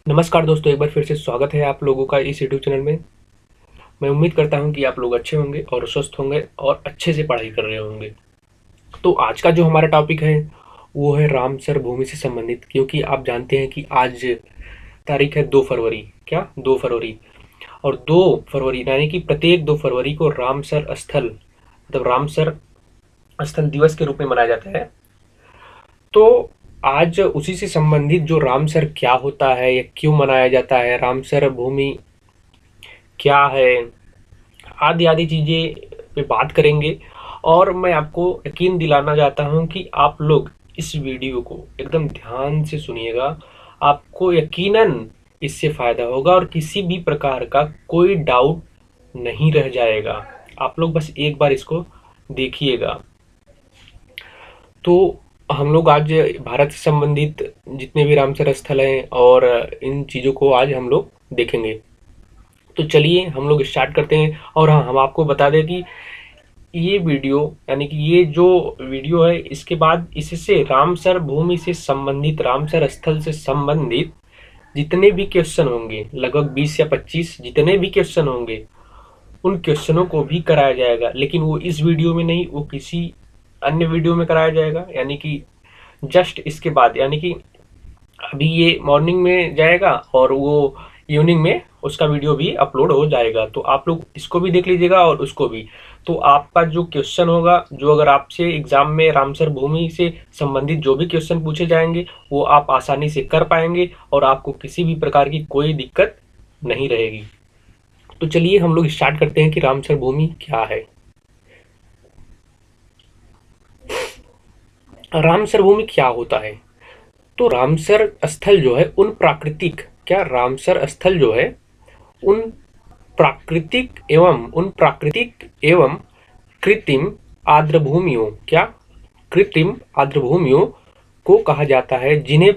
नमस्कार दोस्तों, एक बार फिर से स्वागत है आप लोगों का इस यूट्यूब चैनल में। मैं उम्मीद करता हूं कि आप लोग अच्छे होंगे और स्वस्थ होंगे और अच्छे से पढ़ाई कर रहे होंगे। तो आज का जो हमारा टॉपिक है वो है रामसर भूमि से संबंधित, क्योंकि आप जानते हैं कि आज तारीख है 2 फरवरी। क्या 2 फरवरी? और 2 फरवरी यानी कि प्रत्येक 2 फरवरी को रामसर स्थल मतलब रामसर स्थल दिवस के रूप में मनाया जाता है। तो आज उसी से संबंधित जो रामसर क्या होता है या क्यों मनाया जाता है, रामसर भूमि क्या है, आदि आदि चीज़ें पे बात करेंगे। और मैं आपको यकीन दिलाना चाहता हूँ कि आप लोग इस वीडियो को एकदम ध्यान से सुनिएगा। आपको यकीनन इससे फ़ायदा होगा और किसी भी प्रकार का कोई डाउट नहीं रह जाएगा। आप लोग बस एक बार इसको देखिएगा। तो हम लोग आज भारत से संबंधित जितने भी रामसर स्थल हैं और इन चीज़ों को आज हम लोग देखेंगे। तो चलिए हम लोग स्टार्ट करते हैं। और हाँ, हम आपको बता दें कि ये वीडियो यानी कि ये जो वीडियो है इसके बाद इससे रामसर भूमि से संबंधित, रामसर स्थल से संबंधित जितने भी क्वेश्चन होंगे, लगभग 20 या 25 जितने भी क्वेश्चन होंगे, उन क्वेश्चनों को भी कराया जाएगा। लेकिन वो इस वीडियो में नहीं, वो किसी अन्य वीडियो में कराया जाएगा। यानी कि जस्ट इसके बाद, यानी कि अभी ये मॉर्निंग में जाएगा और वो इवनिंग में उसका वीडियो भी अपलोड हो जाएगा। तो आप लोग इसको भी देख लीजिएगा और उसको भी। तो आपका जो क्वेश्चन होगा, जो अगर आपसे एग्जाम में रामसर भूमि से संबंधित जो भी क्वेश्चन पूछे जाएंगे, वो आप आसानी से कर पाएंगे और आपको किसी भी प्रकार की कोई दिक्कत नहीं रहेगी। तो चलिए हम लोग स्टार्ट करते हैं कि रामसर भूमि क्या है। रामसर भूमि क्या होता है? तो रामसर स्थल जो है उन प्राकृतिक, क्या रामसर स्थल जो है उन प्राकृतिक एवं कृत्रिम आर्द्रभूमियों, क्या कृत्रिम आर्द्रभूमियों को कहा जाता है, जिन्हें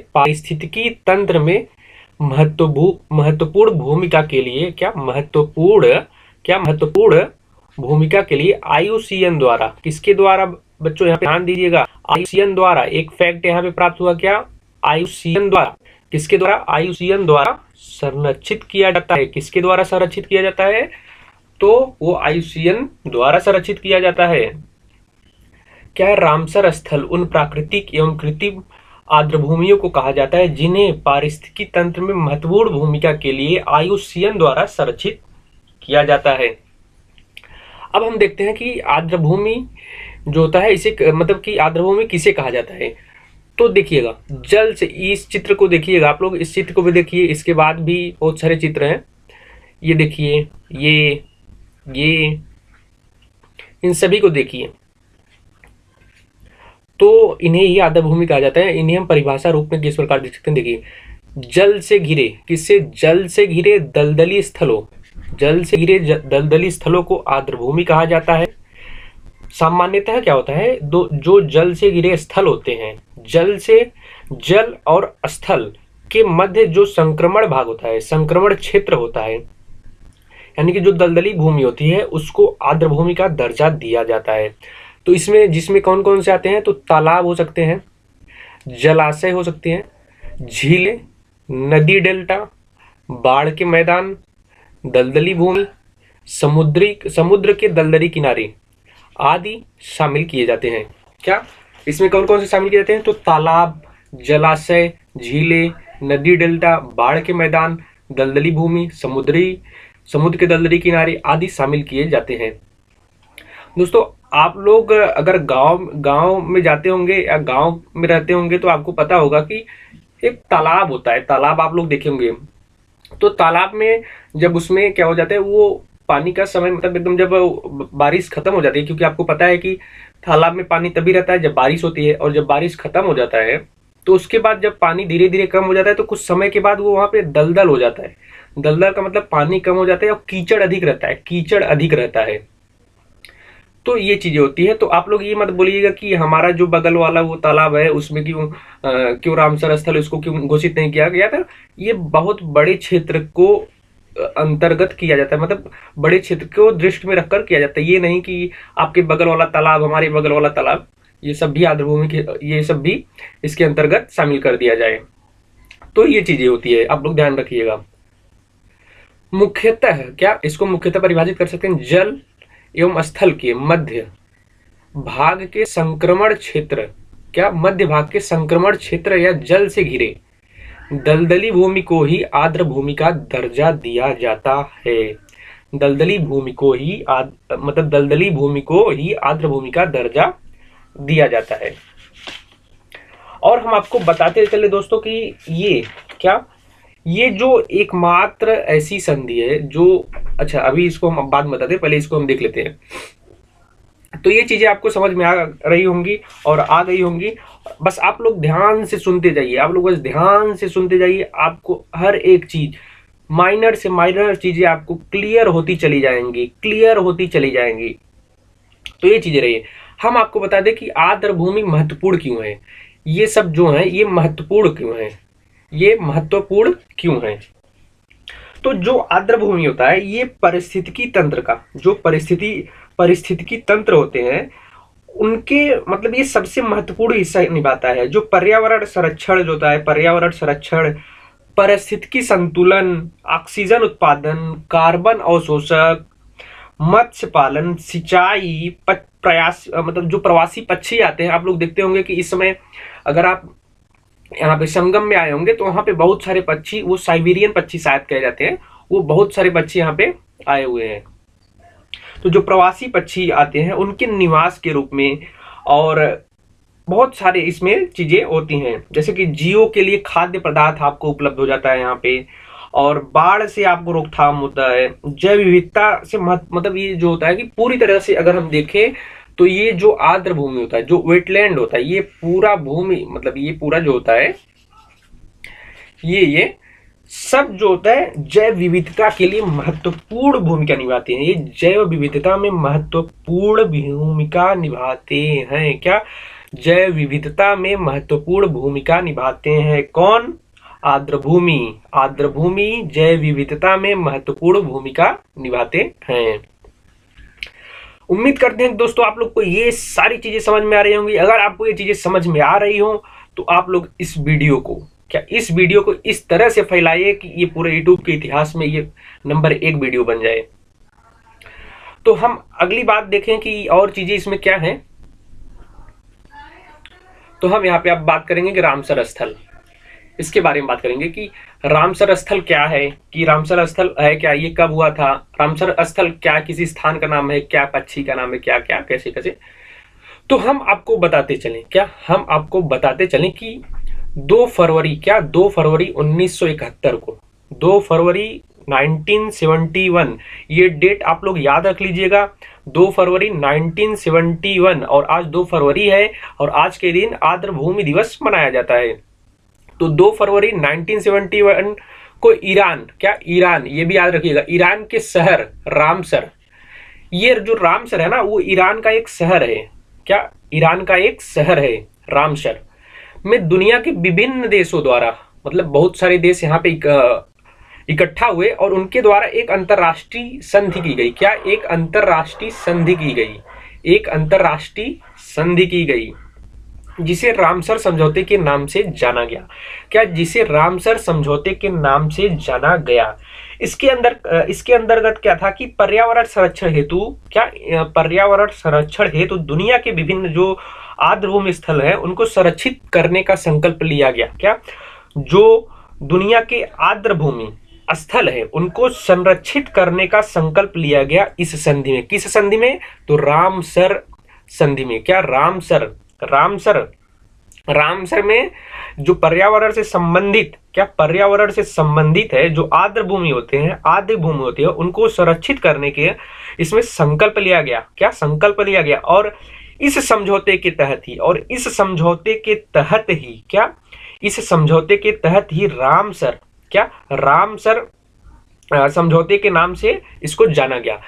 पारिस्थितिकी तंत्र में महत्वपूर्ण भूमिका के लिए, क्या महत्वपूर्ण भूमिका के लिए आईयूसीएन द्वारा, किसके द्वारा बच्चों यहाँ पे ध्यान दीजिएगा, आईयूसीएन द्वारा एक फैक्ट यहाँ पे प्राप्त हुआ। क्या? आईयूसीएन द्वारा, किसके द्वारा? आईयूसीएन द्वारा संरक्षित किया जाता है। किसके द्वारा संरक्षित किया जाता है? तो वो आईयूसीएन द्वारा संरक्षित किया जाता है। क्या है? रामसर स्थल उन प्राकृतिक एवं कृत्रिम आर्द्रभूमियों को कहा जाता है जिन्हें पारिस्थितिकी तंत्र में महत्वपूर्ण भूमिका के लिए आईयूसीएन द्वारा संरक्षित किया जाता है। अब हम देखते हैं कि आर्द्रभूमि जो होता है, इसे मतलब कि आर्द्रभूमि किसे कहा जाता है। तो देखिएगा, जल से, इस चित्र को देखिएगा, आप लोग इस चित्र को भी देखिए, इसके बाद भी बहुत सारे चित्र हैं। ये देखिए, ये इन सभी को देखिए। तो इन्हें ही आर्द्रभूमि कहा जाता है। इन्हें हम परिभाषा रूप में किस प्रकार देख सकते हैं? देखिए, जल से घिरे, किससे? जल से घिरे दलदली स्थलों, जल से घिरे दलदली स्थलों को आर्द्रभूमि कहा जाता है। सामान्यतः क्या होता है, दो जो जल से घिरे स्थल होते हैं, जल और स्थल के मध्य जो संक्रमण भाग होता है, संक्रमण क्षेत्र होता है, यानी कि जो दलदली भूमि होती है, उसको आर्द्रभूमि का दर्जा दिया जाता है। तो इसमें जिसमें कौन कौन से आते हैं? तो तालाब हो सकते हैं, जलाशय हो सकते हैं, झीलें, नदी डेल्टा, बाढ़ के मैदान, दलदली भूमि, समुद्र के दलदली किनारे आदि शामिल किए जाते हैं। क्या इसमें कौन कौन से शामिल किए जाते हैं? तो तालाब, जलाशय, झीलें, नदी डेल्टा, बाढ़ के मैदान, दलदली भूमि, समुद्र के दलदली किनारे आदि शामिल किए जाते हैं। दोस्तों, आप लोग अगर गांव गांव में जाते होंगे या गांव में रहते होंगे तो आपको पता होगा कि एक तालाब होता है। तालाब आप लोग देखे होंगे। तो तालाब में जब उसमें क्या हो जाता है, वो पानी का समय मतलब एकदम जब बारिश खत्म हो जाती है, क्योंकि आपको पता है कि तालाब में पानी तभी रहता है जब बारिश होती है, और जब बारिश खत्म हो जाता है तो उसके बाद जब पानी धीरे धीरे कम हो जाता है तो कुछ समय के बाद वो वहां पे दलदल हो जाता है। दलदल का मतलब पानी कम हो जाता है और कीचड़ अधिक रहता है। तो ये चीजें होती है। तो आप लोग ये मत बोलिएगा कि हमारा जो बगल वाला वो तालाब है उसमें क्यों रामसर स्थल उसको क्यों घोषित नहीं किया गया था। ये बहुत बड़े क्षेत्र को अंतर्गत किया जाता है, मतलब बड़े क्षेत्र को दृष्टि में रखकर किया जाता है। ये नहीं कि आपके बगल वाला तालाब, हमारे बगल वाला तालाब, ये सब भी आर्द्रभूमि के, ये सब भी इसके अंतर्गत शामिल कर दिया जाए। तो ये चीजें होती है, आप लोग ध्यान रखिएगा। मुख्यतः क्या इसको मुख्यतः परिभाषित कर सकते हैं, जल एवं स्थल के मध्य भाग के संक्रमण क्षेत्र, क्या मध्य भाग के संक्रमण क्षेत्र या जल से घिरे दलदली भूमि को ही आर्द्र भूमि का दर्जा दिया जाता है। दलदली भूमि को ही मतलब दलदली भूमि को ही आर्द्र भूमि का दर्जा दिया जाता है। और हम आपको बताते चले दोस्तों कि ये क्या, ये जो एकमात्र ऐसी संधि है जो, अच्छा अभी इसको हम बाद में बताते हैं, पहले इसको हम देख लेते हैं। तो ये चीजें आपको समझ में आ रही होंगी और आ गई होंगी, बस आप लोग ध्यान से सुनते जाइए, आप लोग बस ध्यान से सुनते जाइए, आपको हर एक चीज माइनर से माइनर चीजें आपको क्लियर होती चली जाएंगी, क्लियर होती चली जाएंगी। तो ये चीजें रही, हम आपको बता दें कि आर्द्र भूमि महत्वपूर्ण क्यों है, ये सब जो है ये महत्वपूर्ण क्यों है, ये महत्वपूर्ण क्यों है। तो जो आर्द्र भूमि होता है ये पारिस्थितिकी तंत्र का, जो पारिस्थितिकी तंत्र होते हैं उनके मतलब ये सबसे महत्वपूर्ण हिस्सा निभाता है। जो पर्यावरण संरक्षण जो होता है, पर्यावरण संरक्षण, पारिस्थितिकी संतुलन, ऑक्सीजन उत्पादन, कार्बन अवशोषक, मत्स्य पालन, सिंचाई, प्रयास मतलब जो प्रवासी पक्षी आते हैं, आप लोग देखते होंगे कि इस समय अगर आप यहाँ पे संगम में आए होंगे तो वहां पे बहुत सारे पक्षी, वो साइबेरियन पक्षी शायद कहे जाते हैं, वो बहुत सारे पक्षी यहाँ पे आए हुए हैं। तो जो प्रवासी पक्षी आते हैं उनके निवास के रूप में, और बहुत सारे इसमें चीजें होती हैं, जैसे कि जीवों के लिए खाद्य पदार्थ आपको उपलब्ध हो जाता है यहाँ पे, और बाढ़ से आपको रोकथाम होता है, जैव विविधता से मतलब ये जो होता है कि पूरी तरह से अगर हम देखें तो ये जो आर्द्र भूमि होता है, जो वेटलैंड होता है, ये पूरा भूमि मतलब ये पूरा जो होता है ये सब जो होता है जैव विविधता के लिए महत्वपूर्ण भूमिका निभाते हैं। ये जैव विविधता में महत्वपूर्ण भूमिका निभाते हैं। क्या? जैव विविधता में महत्वपूर्ण भूमिका निभाते हैं। कौन? आर्द्र भूमि। आर्द्र भूमि जैव विविधता में महत्वपूर्ण भूमिका निभाते हैं। उम्मीद करते हैं दोस्तों आप लोग को ये सारी चीजें समझ में आ रही होंगी। अगर आपको ये चीजें समझ में आ रही हो तो आप लोग इस वीडियो को इस तरह से फैलाइए कि ये पूरे यूट्यूब के इतिहास में ये नंबर 1 वीडियो बन जाए। तो हम अगली बात देखें कि और चीजें इसमें क्या हैं। तो हम यहाँ पे अब बात करेंगे कि रामसर स्थल, इसके बारे में बात करेंगे कि रामसर स्थल क्या है, कि रामसर स्थल है क्या, ये कब हुआ था, रामसर स्थल क्या किसी स्थान का नाम है, क्या पक्षी का नाम है, क्या क्या कैसे कैसे। तो हम आपको बताते चलें कि 2 फरवरी 1971 को, 2 फरवरी 1971, ये डेट आप लोग याद रख लीजिएगा। 2 फरवरी 1971 और आज 2 फरवरी है और आज के दिन आर्द्र भूमि दिवस मनाया जाता है। तो 2 फरवरी 1971 को ईरान, ये भी याद रखिएगा, ईरान के शहर रामसर, ये जो रामसर है ना वो ईरान का एक शहर है। क्या? ईरान का एक शहर है रामसर में दुनिया के विभिन्न देशों द्वारा, मतलब बहुत सारे देश यहाँ पे इकट्ठा हुए और उनके द्वारा एक अंतरराष्ट्रीय संधि की गई। क्या? एक अंतरराष्ट्रीय संधि की गई जिसे रामसर समझौते के नाम से जाना गया। क्या? जिसे रामसर समझौते के नाम से जाना गया। इसके अंतर्गत क्या था कि पर्यावरण संरक्षण हेतु दुनिया के विभिन्न जो आर्द्र भूमि स्थल है उनको संरक्षित करने का संकल्प लिया गया। क्या? जो दुनिया के आर्द्र भूमि स्थल है उनको संरक्षित करने का संकल्प लिया गया इस संधि में। किस संधि में? तो रामसर संधि में। क्या? रामसर में जो पर्यावरण से संबंधित है, जो आर्द्र भूमि होते हैं उनको संरक्षित करने के इसमें संकल्प लिया गया। क्या? संकल्प लिया गया। और इस समझौते के तहत ही रामसर समझौते के नाम से इसको जाना गया।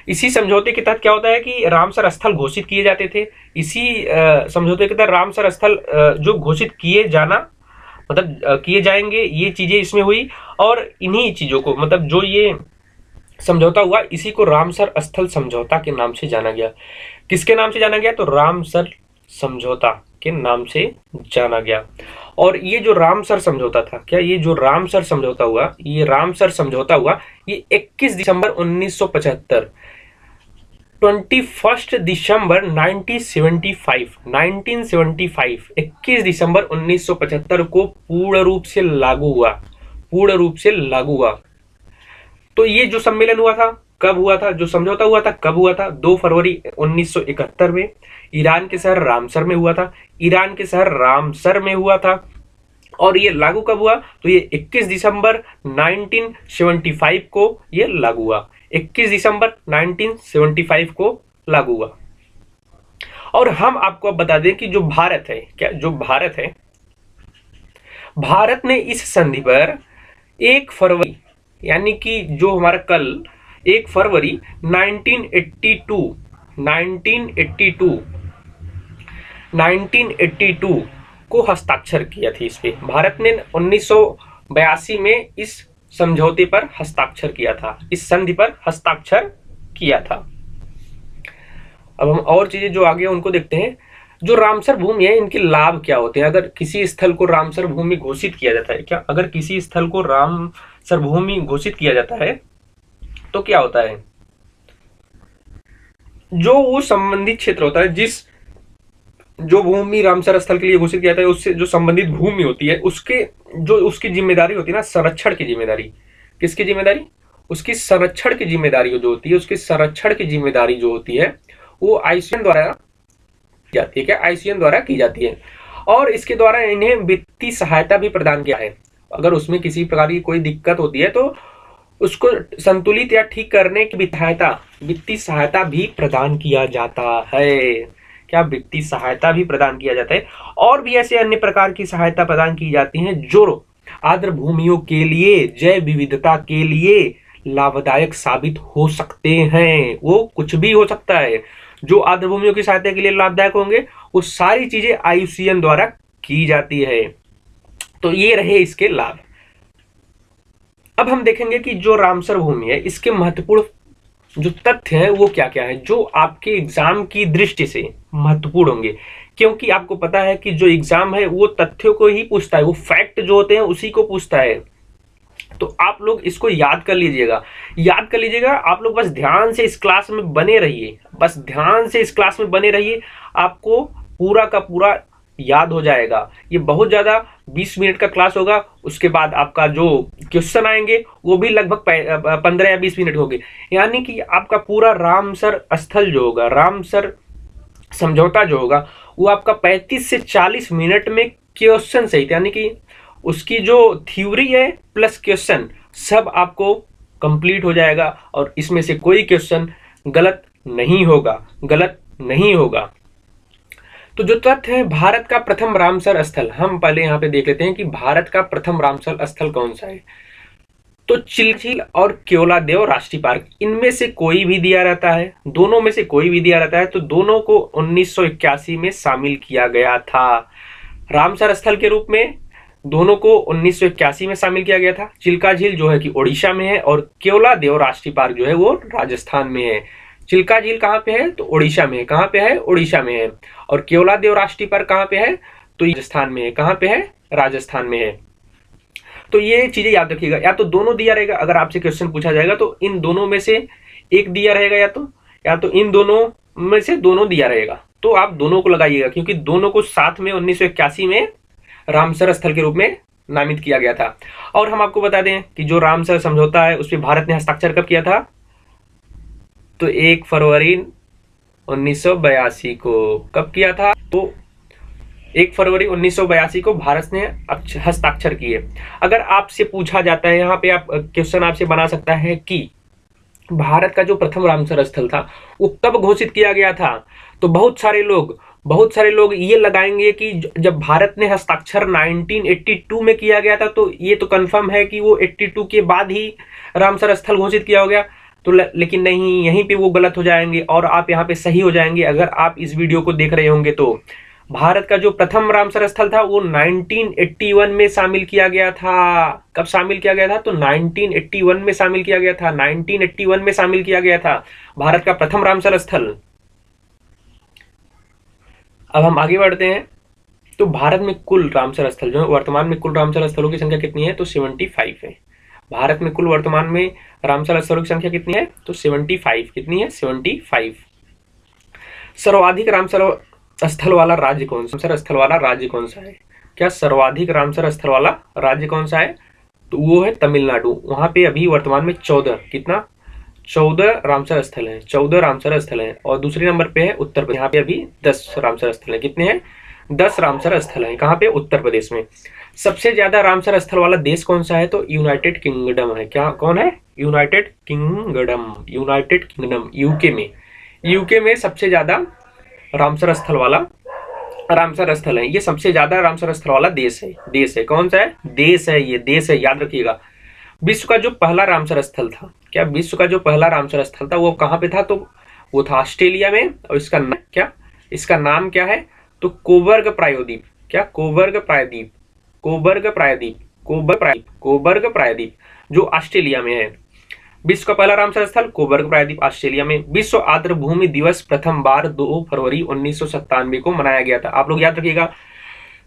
इसी समझौते के तहत क्या होता है कि रामसर स्थल घोषित किए जाते थे। इसी समझौते के तहत रामसर स्थल जो घोषित किए जाएंगे, ये चीजें इसमें हुई। और इन्हीं चीजों को मतलब जो ये समझौता हुआ इसी को रामसर स्थल समझौता के नाम से जाना गया। किसके नाम से जाना गया? तो रामसर समझौता। के नाम से जाना गया। और ये जो रामसर समझौता था, क्या ये जो रामसर समझौता हुआ, ये रामसर समझौता हुआ, ये 21 दिसंबर 1975, 21 दिसंबर 1975, 21 दिसंबर 1975 को पूर्ण रूप से लागू हुआ, पूर्ण रूप से लागू हुआ। तो ये जो सम्मेलन हुआ था कब हुआ था, जो समझौता हुआ था कब हुआ था? 2 फरवरी 1971 में ईरान के शहर रामसर में हुआ था, ईरान के शहर रामसर में हुआ था। और ये लागू कब हुआ? तो ये 21 दिसंबर 1975 को ये लागू हुआ, 21 दिसंबर 1975 को लागू हुआ। और हम आपको अब बता दें कि जो भारत है, क्या जो भारत है, भारत ने इस संधि पर 1 फरवरी, यानी कि जो हमारा कल 1 फरवरी 1982 को हस्ताक्षर किया थी। इस पे भारत ने 1982 में इस समझौते पर हस्ताक्षर किया था, इस संधि पर हस्ताक्षर किया था। अब हम और चीजें जो आगे उनको देखते हैं। जो रामसर भूमि है, इनके लाभ क्या होते हैं? अगर किसी स्थल को रामसर भूमि घोषित किया जाता है, क्या अगर किसी स्थल को रामसर भूमि घोषित किया जाता है तो क्या होता है? जो वो संबंधित क्षेत्र होता है, जिस जो भूमि रामसर स्थल के लिए घोषित किया जाता है, उससे जो संबंधित भूमि होती है, उसके जो उसकी जिम्मेदारी होती है ना, संरक्षण की जिम्मेदारी, किसकी जिम्मेदारी? उसकी संरक्षण की जिम्मेदारी जो होती है, उसकी संरक्षण की जिम्मेदारी जो होती है वो आईसीएन द्वारा जाती है। क्या आईसीएन द्वारा की जाती है? और इसके द्वारा इन्हें वित्तीय सहायता भी प्रदान किया है। अगर उसमें किसी प्रकार की कोई दिक्कत होती है तो उसको संतुलित या ठीक करने की वित्तीय सहायता भी प्रदान किया जाता है। क्या वित्तीय सहायता भी प्रदान किया जाता है? और भी ऐसे अन्य प्रकार की सहायता प्रदान की जाती है जो आर्द्र भूमियों के लिए, जैव विविधता के लिए लाभदायक साबित हो सकते हैं। वो कुछ भी हो सकता है जो आर्द्र भूमियों की सहायता के लिए लाभदायक होंगे, वो सारी चीजें आईयूसीएन द्वारा की जाती है। तो ये रहे इसके लाभ। अब हम देखेंगे कि जो रामसर भूमि है, इसके महत्वपूर्ण जो तथ्य हैं वो क्या क्या है, जो आपके एग्जाम की दृष्टि से महत्वपूर्ण होंगे। क्योंकि आपको पता है कि जो एग्जाम है वो तथ्यों को ही पूछता है, वो फैक्ट जो होते हैं उसी को पूछता है। तो आप लोग इसको याद कर लीजिएगा, याद कर लीजिएगा। आप लोग बस ध्यान से इस क्लास में बने रहिए, बस ध्यान से इस क्लास में बने रहिए, आपको पूरा का पूरा याद हो जाएगा। ये बहुत ज्यादा 20 मिनट का क्लास होगा। उसके बाद आपका जो क्वेश्चन आएंगे वो भी लगभग 15 या 20 मिनट होंगे। यानी कि आपका पूरा रामसर स्थल जो होगा, रामसर समझौता जो होगा, वो आपका 35 से 40 मिनट में क्वेश्चन सहित, यानी कि उसकी जो थ्योरी है प्लस क्वेश्चन सब आपको कंप्लीट हो जाएगा। और इसमें से कोई क्वेश्चन गलत नहीं होगा, गलत नहीं होगा। तो जो तथ्य है, भारत का प्रथम रामसर स्थल, हम पहले यहाँ पे देख लेते हैं कि भारत का प्रथम रामसर स्थल कौन सा है। तो चिल्का झील और केवलादेव राष्ट्रीय पार्क, इनमें से कोई भी दिया रहता है, दोनों में से कोई भी दिया रहता है। तो दोनों को 1981 में शामिल किया गया था रामसर स्थल के रूप में। दोनों को 1981 में शामिल किया गया था। चिल्का झील जो है कि ओडिशा में है और केवलादेव राष्ट्रीय पार्क जो है वो राजस्थान में है। चिल्का झील कहाँ पे है? तो ओडिशा में है। कहाँ पे है? ओडिशा में है। और केवलादेव राष्ट्रीय पार्क कहाँ पे है? तो राजस्थान में है। कहाँ पे है? राजस्थान में है। तो ये चीजें याद रखिएगा। या तो दोनों दिया रहेगा, अगर आपसे क्वेश्चन पूछा जाएगा तो इन दोनों में से एक दिया रहेगा, या तो इन दोनों में से दोनों दिया रहेगा। तो आप दोनों को लगाइएगा, क्योंकि दोनों को साथ में 1981 में रामसर स्थल के रूप में नामित किया गया था। और हम आपको बता दें कि जो रामसर समझौता है उस पर भारत ने हस्ताक्षर कब किया था? तो 1 फरवरी 1982 को। कब किया था? तो 1 फरवरी 1982 को भारत ने हस्ताक्षर किए। अगर आपसे पूछा जाता है, यहाँ पे आप क्वेश्चन आपसे बना सकता है कि भारत का जो प्रथम रामसर स्थल था वो कब घोषित किया गया था, तो बहुत सारे लोग ये लगाएंगे कि जब भारत ने हस्ताक्षर 1982 में किया गया था, तो ये तो कंफर्म है कि वो 82 के बाद ही रामसर स्थल घोषित किया हो गया। तो लेकिन नहीं, यहीं पे वो गलत हो जाएंगे और आप यहाँ पे सही हो जाएंगे। अगर आप इस वीडियो को देख रहे होंगे तो भारत का जो प्रथम रामसर स्थल था वो 1981 में शामिल किया गया था। कब शामिल किया गया था? तो 1981 में शामिल किया गया था। 1981 में शामिल किया गया था भारत का प्रथम रामसर स्थल। अब हम आगे बढ़ते हैं तो भारत में कुल रामसर स्थल जो है, वर्तमान में कुल रामसर स्थलों की संख्या कितनी है? तो 75 है। भारत में कुल वर्तमान में रामसर स्थलों की संख्या कितनी है? तो 75। कितनी है? 75। सर्वाधिक रामसर स्थल वाला राज्य कौन सा? रामसर स्थल वाला राज्य कौन सा है? क्या सर्वाधिक रामसर स्थल वाला राज्य कौन सा है? तो वो है तमिलनाडु। वहां पे अभी वर्तमान में 14, कितना? 14 रामसर स्थल हैं। 14 रामसर स्थल हैं। और दूसरे नंबर पे है उत्तर प्रदेश, यहाँ पे अभी 10 रामसर स्थल हैं। कितने हैं? 10 रामसर स्थल हैं। कहाँ पे? उत्तर प्रदेश में। सबसे ज्यादा रामसर स्थल वाला देश कौन सा है? तो यूनाइटेड किंगडम है। क्या? कौन है? United kingdom. United kingdom, UK में। यूके में सबसे ज्यादा रामसर स्थल वाला रामसर स्थल है। ये सबसे ज्यादा रामसर स्थल वाला देश है। देश है, कौन सा है? देश है, ये देश है, याद रखिएगा। विश्व का जो पहला रामसर स्थल था, क्या विश्व का जो पहला रामसर स्थल था वो कहाँ पे था? तो वो था ऑस्ट्रेलिया में। और इसका क्या? इसका नाम क्या है? तो कोबर्ग प्रायद्वीप। क्या? कोबर्ग प्रायद्वीप। कोबर्ग प्रायद्वीप। कोबर्ग प्रायद्वीप जो ऑस्ट्रेलिया में है। विश्व का पहला रामसर स्थल कोबर्ग प्रायद्वीप, ऑस्ट्रेलिया में। विश्व आर्द्र भूमि दिवस प्रथम बार 2 फरवरी 1997 को मनाया गया था। आप लोग याद रखिएगा,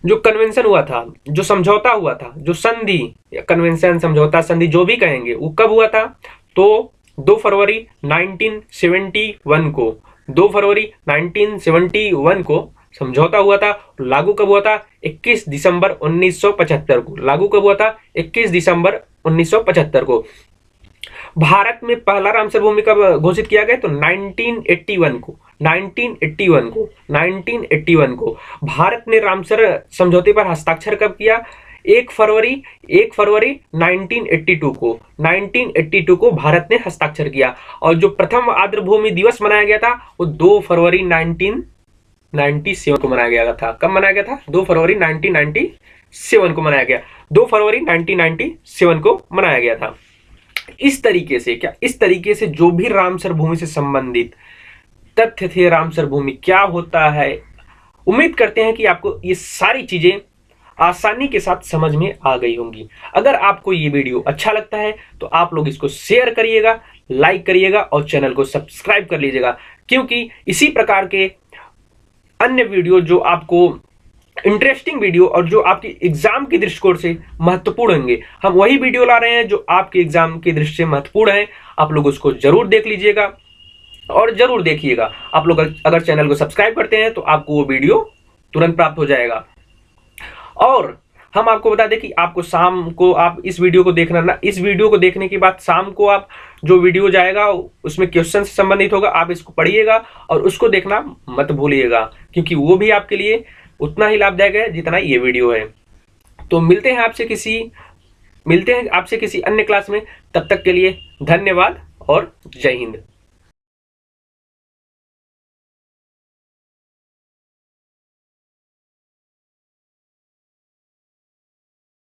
जो कन्वेंशन हुआ था, जो समझौता हुआ था, जो संधि, कन्वेंशन, समझौता, संधि, जो भी कहेंगे, वो कब हुआ था? तो 2 फरवरी 1971 को। 2 फरवरी 1971 को समझौता हुआ था। लागू कब हुआ था? 21 दिसंबर 1975 को। लागू कब हुआ था? 21 दिसंबर 1975 को। भारत में पहला रामसर भूमि कब घोषित किया गया? तो 1981 को। 1981 को भारत ने रामसर समझौते पर हस्ताक्षर कब किया? 1 फरवरी 1982 को। 1982 को भारत ने हस्ताक्षर किया। और जो प्रथम आर्द्र भूमि दिवस मनाया गया था वो 2 फरवरी 1997 को मनाया गया था। कब मनाया गया था? 2 फरवरी 1997 को मनाया गया। 2 फरवरी 1997 को मनाया गया था। इस तरीके से, क्या इस तरीके से जो भी रामसर भूमि से संबंधित तथ्य थे, रामसर भूमि क्या होता है, उम्मीद करते हैं कि आपको ये सारी चीजें आसानी के साथ समझ में आ गई होंगी। अगर आपको ये वीडियो अच्छा लगता है तो आप लोग इसको शेयर करिएगा, लाइक करिएगा और चैनल को सब्सक्राइब कर लीजिएगा, क्योंकि इसी प्रकार के अन्य वीडियो जो आपको इंटरेस्टिंग वीडियो और जो आपकी एग्जाम के दृष्टिकोण से महत्वपूर्ण होंगे, हम वही वीडियो ला रहे हैं जो आपके एग्जाम की दृष्टि से महत्वपूर्ण है। आप लोग उसको जरूर देख लीजिएगा और जरूर देखिएगा। आप लोग अगर चैनल को सब्सक्राइब करते हैं तो आपको वो वीडियो तुरंत प्राप्त हो जाएगा। और हम आपको बता दें कि आपको शाम को आप इस वीडियो को देखना ना, इस वीडियो को देखने के बाद शाम को आप जो वीडियो जाएगा उसमें क्वेश्चन से संबंधित होगा, आप इसको पढ़िएगा और उसको देखना मत भूलिएगा, क्योंकि वो भी आपके लिए उतना ही लाभदायक है जितना ये वीडियो है। तो मिलते हैं आपसे किसी अन्य क्लास में। तब तक के लिए धन्यवाद और जय हिंद।